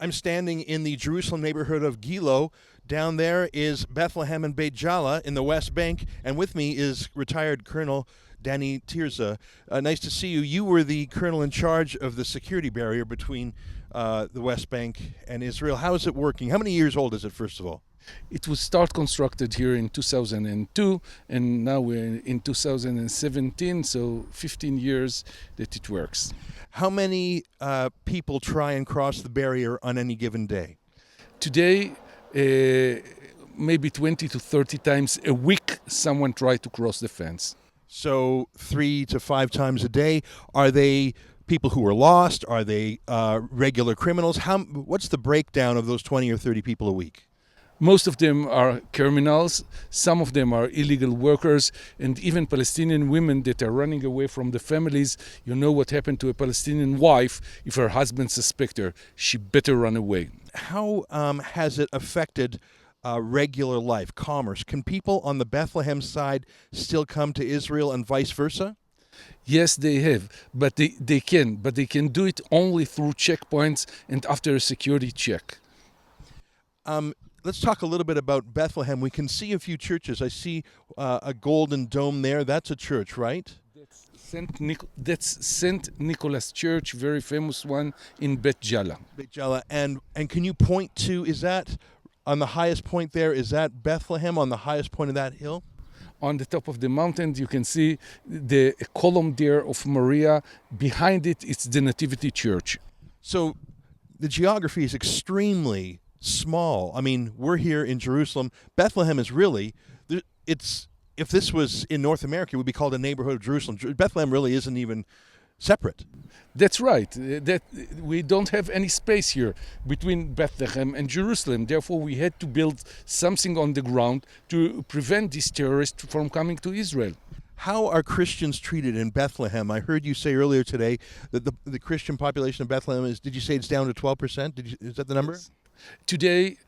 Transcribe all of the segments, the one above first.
I'm standing in the Jerusalem neighborhood of Gilo. Down there is Bethlehem and Beit Jala in the West Bank, and with me is retired Colonel Danny Tirza. Nice to see you. You were the colonel in charge of the security barrier between the West Bank and Israel. How is it working? How many years old is it, first of all? It was start constructed here in 2002, and now we're in 2017, so 15 years that it works. How many people try and cross the barrier on any given day? Today, maybe 20 to 30 times a week, someone tried to cross the fence. So 3 to 5 times a day. Are they people who are lost? Are they regular criminals? What's the breakdown of those 20 or 30 people a week? Most of them are criminals, some of them are illegal workers, and even Palestinian women that are running away from the families. You know what happened to a Palestinian wife if her husband suspects her. She better run away. How has it affected regular life, commerce? Can people on the Bethlehem side still come to Israel and vice versa? Yes, they have, but they can do it only through checkpoints and after a security check. Let's talk a little bit about Bethlehem. We can see a few churches. I see a golden dome there. That's a church, right? That's Saint Nicholas Church, very famous one in Beit Jala. Beit Jala. And can you point to, is that on the highest point there, is that Bethlehem on the highest point of that hill? On the top of the mountain, you can see the column there of Maria. Behind it, it's the Nativity Church. So the geography is extremely small. I mean, we're here in Jerusalem. Bethlehem is really, if this was in North America, it would be called a neighborhood of Jerusalem. Bethlehem really isn't even separate. That's right. That we don't have any space here between Bethlehem and Jerusalem. Therefore, we had to build something on the ground to prevent these terrorists from coming to Israel. How are Christians treated in Bethlehem? I heard you say earlier today that the Christian population of Bethlehem is, did you say it's down to 12%? Is that the number? Yes. Today,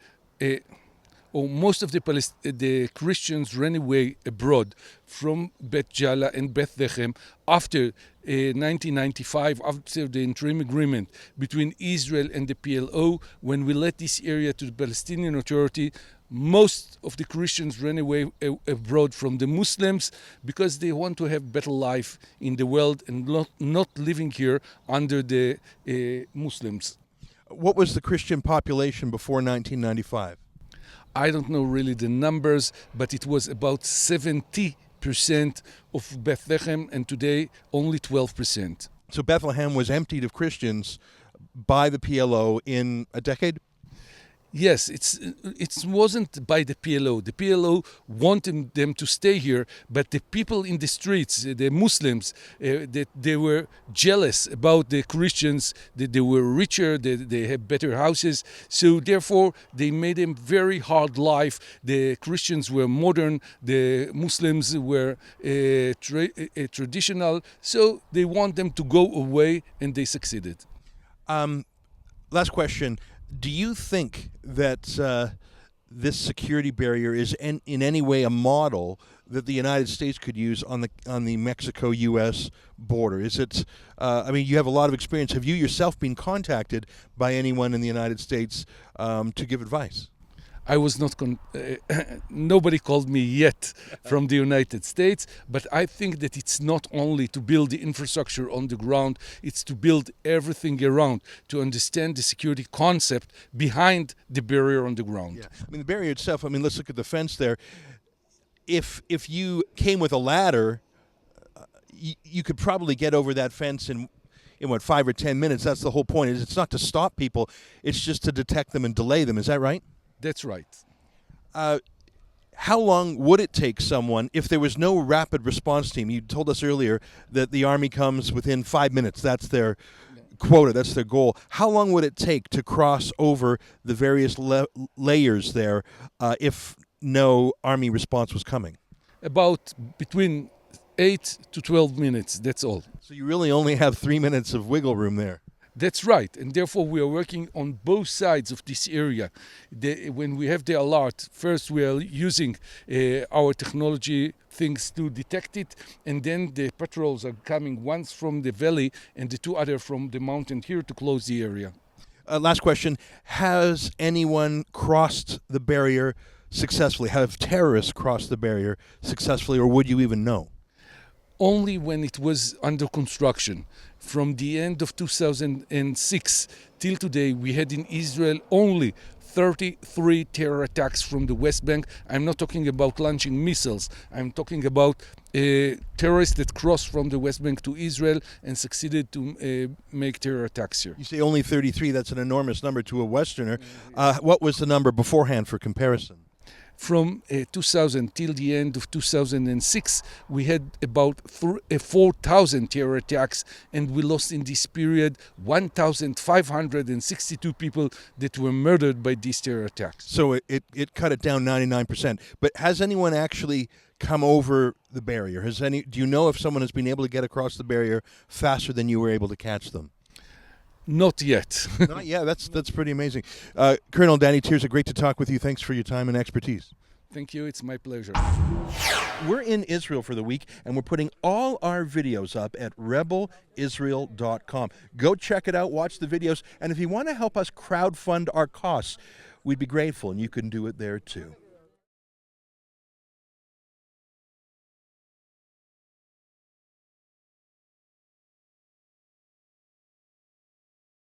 most of the Christians ran away abroad from Beit Jala and Bethlehem after 1995, after the interim agreement between Israel and the PLO. When we let this area to the Palestinian Authority, most of the Christians ran away abroad from the Muslims because they want to have better life in the world and not living here under the Muslims. What was the Christian population before 1995? I don't know really the numbers, but it was about 70% of Bethlehem, and today only 12%. So Bethlehem was emptied of Christians by the PLO in a decade? Yes, it wasn't by the PLO. The PLO wanted them to stay here, but the people in the streets, the Muslims, that they were jealous about the Christians, that they were richer, that they had better houses. So therefore, they made them very hard life. The Christians were modern, the Muslims were traditional. So they want them to go away, and they succeeded. Last question. Do you think that this security barrier is in any way a model that the United States could use on the Mexico-U.S. border? Is it? I mean, you have a lot of experience. Have you yourself been contacted by anyone in the United States to give advice? I was not, nobody called me yet from the United States, but I think that it's not only to build the infrastructure on the ground, it's to build everything around, to understand the security concept behind the barrier on the ground. Yeah. I mean, the barrier itself, I mean, let's look at the fence there. If you came with a ladder, you could probably get over that fence in what, 5 or 10 minutes. That's the whole point. It's not to stop people, it's just to detect them and delay them. Is that right? That's right. How long would it take someone, if there was no rapid response team? You told us earlier that the Army comes within 5 minutes. That's their quota. That's their goal. How long would it take to cross over the various layers there if no Army response was coming? About between 8 to 12 minutes. That's all. So you really only have 3 minutes of wiggle room there. That's right, and therefore we are working on both sides of this area. When we have the alert, first we are using our technology things to detect it, and then the patrols are coming, once from the valley and the two other from the mountain here to close the area. Last question. Has anyone crossed the barrier successfully? Have terrorists crossed the barrier successfully, or would you even know? Only when it was under construction. From the end of 2006 till today, we had in Israel only 33 terror attacks from the West Bank. I'm not talking about launching missiles. I'm talking about terrorists that crossed from the West Bank to Israel and succeeded to make terror attacks here. You say only 33. That's an enormous number to a Westerner. What was the number beforehand for comparison? From 2000 till the end of 2006, we had about 4,000 terror attacks, and we lost in this period 1,562 people that were murdered by these terror attacks. So it cut it down 99%. But has anyone actually come over the barrier? Do you know if someone has been able to get across the barrier faster than you were able to catch them? Not yet. Yeah, that's pretty amazing. Colonel Danny Tirza, great to talk with you. Thanks for your time and expertise. Thank you. It's my pleasure. We're in Israel for the week, and we're putting all our videos up at rebelisrael.com. Go check it out, watch the videos, and if you want to help us crowdfund our costs, we'd be grateful, and you can do it there too.